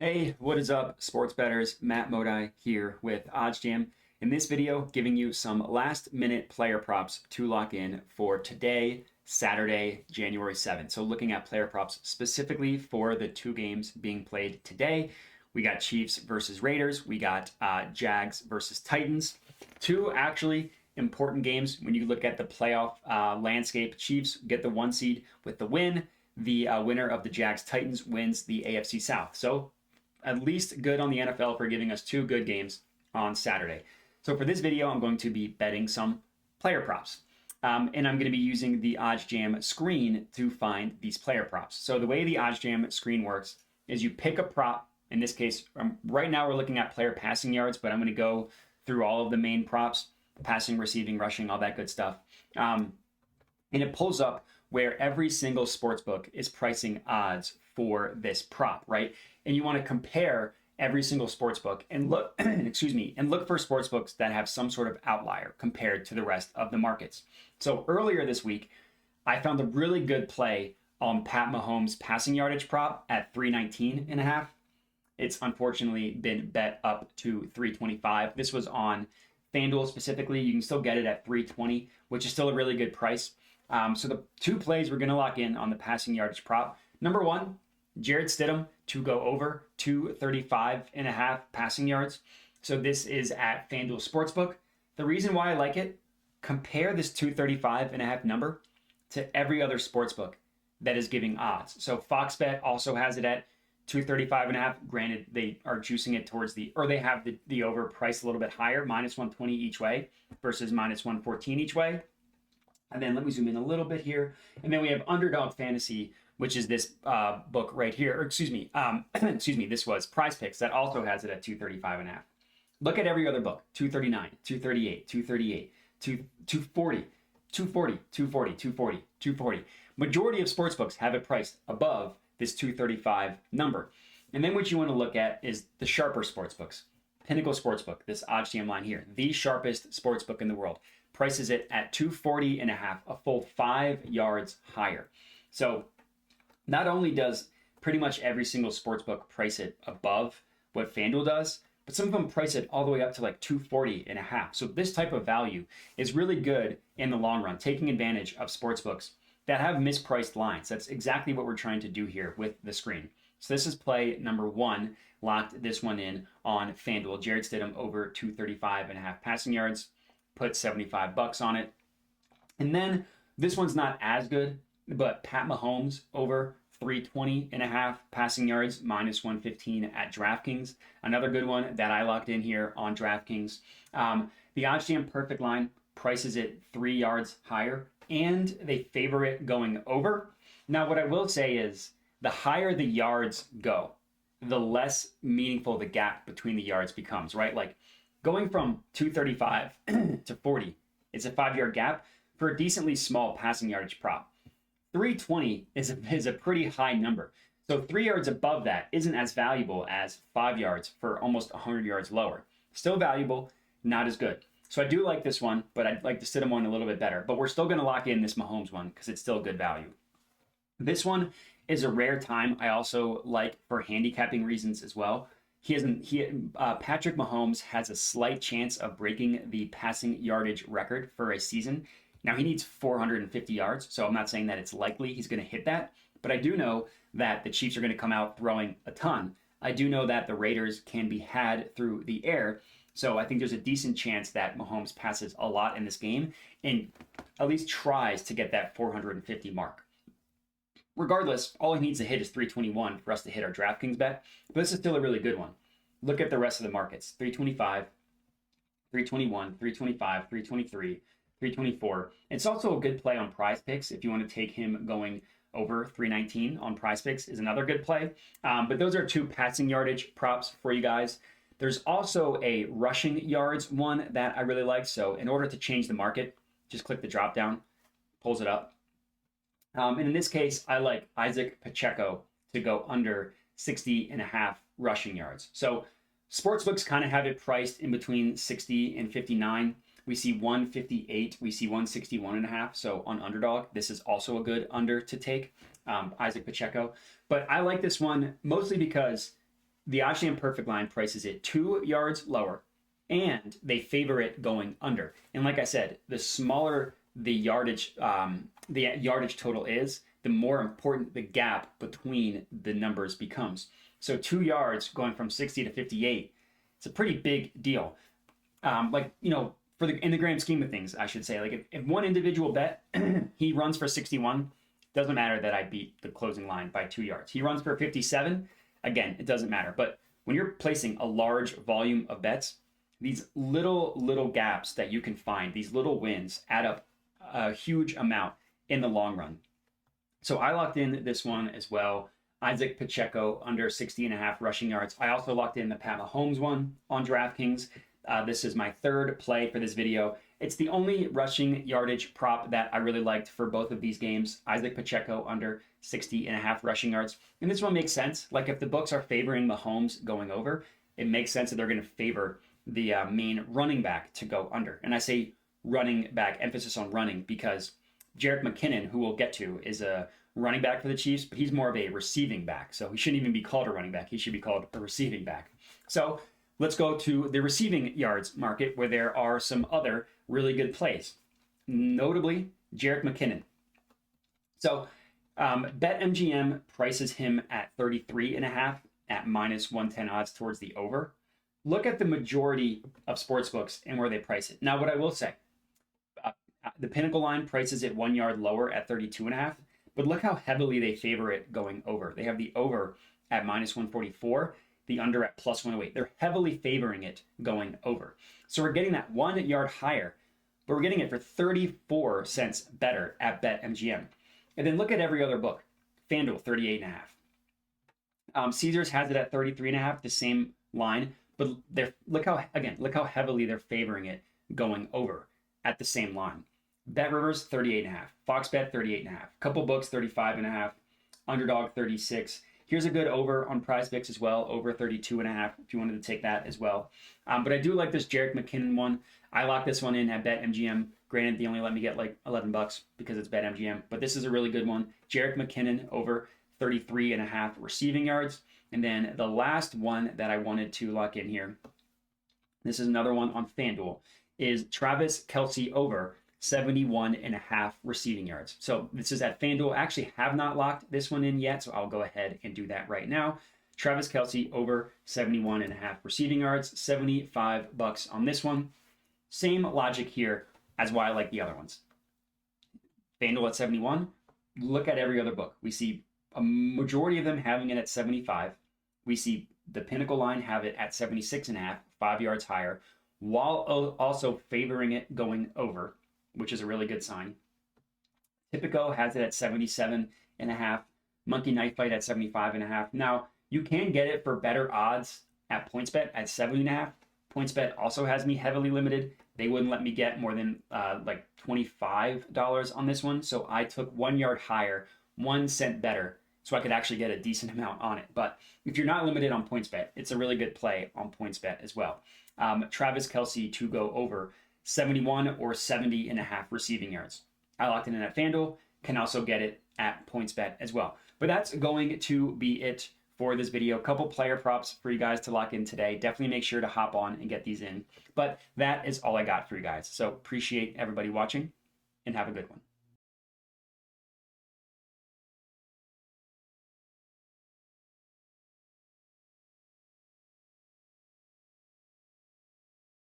Hey, what is up, sports bettors? Matt Modi here with OddsJam. In this video, giving you some last-minute player props to lock in for today, Saturday, January 7th. So looking at player props specifically for the two games being played today. We got Chiefs versus Raiders. We got Jags versus Titans. Two actually important games when you look at the playoff landscape. Chiefs get the 1 seed with the win. The winner of the Jags-Titans wins the AFC South. So at least good on the NFL for giving us two good games on Saturday. So for this video, I'm going to be betting some player props. And I'm going to be using the OddsJam screen to find these player props. So the way the OddsJam screen works is you pick a prop. In this case, right now we're looking at player passing yards, but I'm going to go through all of the main props, passing, receiving, rushing, all that good stuff. And it pulls up where every single sportsbook is pricing odds for this prop, right? And you want to compare every single sportsbook and look, and look for sportsbooks that have some sort of outlier compared to the rest of the markets. So earlier this week, I found a really good play on Pat Mahomes' passing yardage prop at 319.5. It's unfortunately been bet up to 325. This was on FanDuel specifically. You can still get it at 320, which is still a really good price. So the two plays we're going to lock in on the passing yardage prop. Number one, Jarrett Stidham to go over 235.5 passing yards. So this is at FanDuel Sportsbook. The reason why I like it, compare this 235.5 number to every other sportsbook that is giving odds. So Fox Bet also has it at 235.5. Granted, they are juicing it towards they have the over priced a little bit higher, minus 120 each way versus minus 114 each way. And then let me zoom in a little bit here. And then we have Underdog Fantasy, which is this book right here. Or excuse me, this was Prize Picks that also has it at 235.5. Look at every other book: 239, 238, 238, 240, 240, 240, 240, 240. Majority of sports books have it priced above this 235 number. And then what you want to look at is the sharper sports books. Pinnacle Sportsbook, this OddsJam line here, the sharpest sports book in the world, prices it at 240.5, a full 5 yards higher. So not only does pretty much every single sportsbook price it above what FanDuel does, but some of them price it all the way up to like 240.5. So this type of value is really good in the long run, taking advantage of sportsbooks that have mispriced lines. That's exactly what we're trying to do here with the screen. So this is play number one. Locked this one in on FanDuel. Jarrett Stidham over 235.5 passing yards. Put $75 on it. And then this one's not as good, but Pat Mahomes over 320.5 passing yards, minus 115 at DraftKings. Another good one that I locked in here on DraftKings. The OddsJam perfect line prices it 3 yards higher, and they favor it going over. Now, what I will say is the higher the yards go, the less meaningful the gap between the yards becomes, right? Like going from 235 to 40, it's a 5-yard gap for a decently small passing yardage prop. 320 is a pretty high number. So 3 yards above that isn't as valuable as 5 yards for almost 100 yards lower. Still valuable, not as good. So I do like this one, but I'd like to sit him one a little bit better. But we're still going to lock in this Mahomes one because it's still good value. This one is a rare time. I also like for handicapping reasons as well. Patrick Mahomes has a slight chance of breaking the passing yardage record for a season. Now, he needs 450 yards, so I'm not saying that it's likely he's going to hit that, but I do know that the Chiefs are going to come out throwing a ton. I do know that the Raiders can be had through the air, so I think there's a decent chance that Mahomes passes a lot in this game and at least tries to get that 450 mark. Regardless, all he needs to hit is 321 for us to hit our DraftKings bet, but this is still a really good one. Look at the rest of the markets: 325, 321, 325, 323, 324. It's also a good play on Prize Picks if you want to take him going over 319 on Prize Picks is another good play. But those are two passing yardage props for you guys. There's also a rushing yards one that I really like. So in order to change the market, just click the drop down, pulls it up. And in this case, I like Isaac Pacheco to go under 60.5 rushing yards. So sportsbooks kind of have it priced in between 60 and 59. We see 158. We see 161.5. So on Underdog, this is also a good under to take, Isaac Pacheco. But I like this one mostly because the OddsJam perfect line prices it 2 yards lower, and they favor it going under. And like I said, the smaller the yardage total is, the more important the gap between the numbers becomes. So 2 yards going from 60 to 58, it's a pretty big deal. In the grand scheme of things, I should say, like if one individual bet he runs for 61, doesn't matter that I beat the closing line by 2 yards. He runs for 57, again, it doesn't matter. But when you're placing a large volume of bets, these little gaps that you can find, these little wins add up a huge amount in the long run. So I locked in this one as well. Isaac Pacheco under 60.5 rushing yards. I also locked in the Pat Mahomes one on DraftKings. This is my third play for this video. It's the only rushing yardage prop that I really liked for both of these games. Isaac Pacheco under 60.5 rushing yards. And this one makes sense. Like if the books are favoring Mahomes going over, it makes sense that they're going to favor the main running back to go under. And I say running back, emphasis on running, because Jerick McKinnon, who we'll get to, is a running back for the Chiefs, but he's more of a receiving back. So he shouldn't even be called a running back. He should be called a receiving back. So let's go to the receiving yards market, where there are some other really good plays, notably Jerick McKinnon. So BetMGM prices him at 33.5 at minus 110 odds towards the over. Look at the majority of sportsbooks and where they price it. Now, what I will say, the Pinnacle line prices it 1 yard lower at 32.5, but look how heavily they favor it going over. They have the over at minus 144, the under at plus 108. They're heavily favoring it going over. So we're getting that 1 yard higher, but we're getting it for 34 cents better at BetMGM. And then look at every other book. FanDuel, 38.5. Caesars has it at 33.5, the same line, but look how heavily they're favoring it going over at the same line. BetRivers, 38.5. FoxBet, 38.5. Couple books, 35.5. Underdog, 36. Here's a good over on PrizePicks as well, over 32.5 if you wanted to take that as well. But I do like this Jerick McKinnon one. I locked this one in at BetMGM. Granted, they only let me get like $11 because it's BetMGM, but this is a really good one. Jerick McKinnon over 33.5 receiving yards. And then the last one that I wanted to lock in here, this is another one on FanDuel, is Travis Kelce over 71.5 receiving yards. So this is at FanDuel. I actually have not locked this one in yet, so I'll go ahead and do that right now. Travis Kelce over 71.5 receiving yards, $75 on this one. Same logic here as why I like the other ones. FanDuel at 71. Look at every other book. We see a majority of them having it at 75. We see the Pinnacle line have it at 76.5, 5 yards higher, while also favoring it going over, which is a really good sign. Tipico has it at 77.5. Monkey Knife Fight at 75.5. Now, you can get it for better odds at PointsBet at 70.5. PointsBet also has me heavily limited. They wouldn't let me get more than like $25 on this one. So I took 1 yard higher, 1 cent better, so I could actually get a decent amount on it. But if you're not limited on PointsBet, it's a really good play on PointsBet as well. Travis Kelce to go over 71 or 70.5 receiving yards. I locked it in at FanDuel, can also get it at PointsBet as well. But that's going to be it for this video. A couple player props for you guys to lock in today. Definitely make sure to hop on and get these in. But that is all I got for you guys. So appreciate everybody watching and have a good one.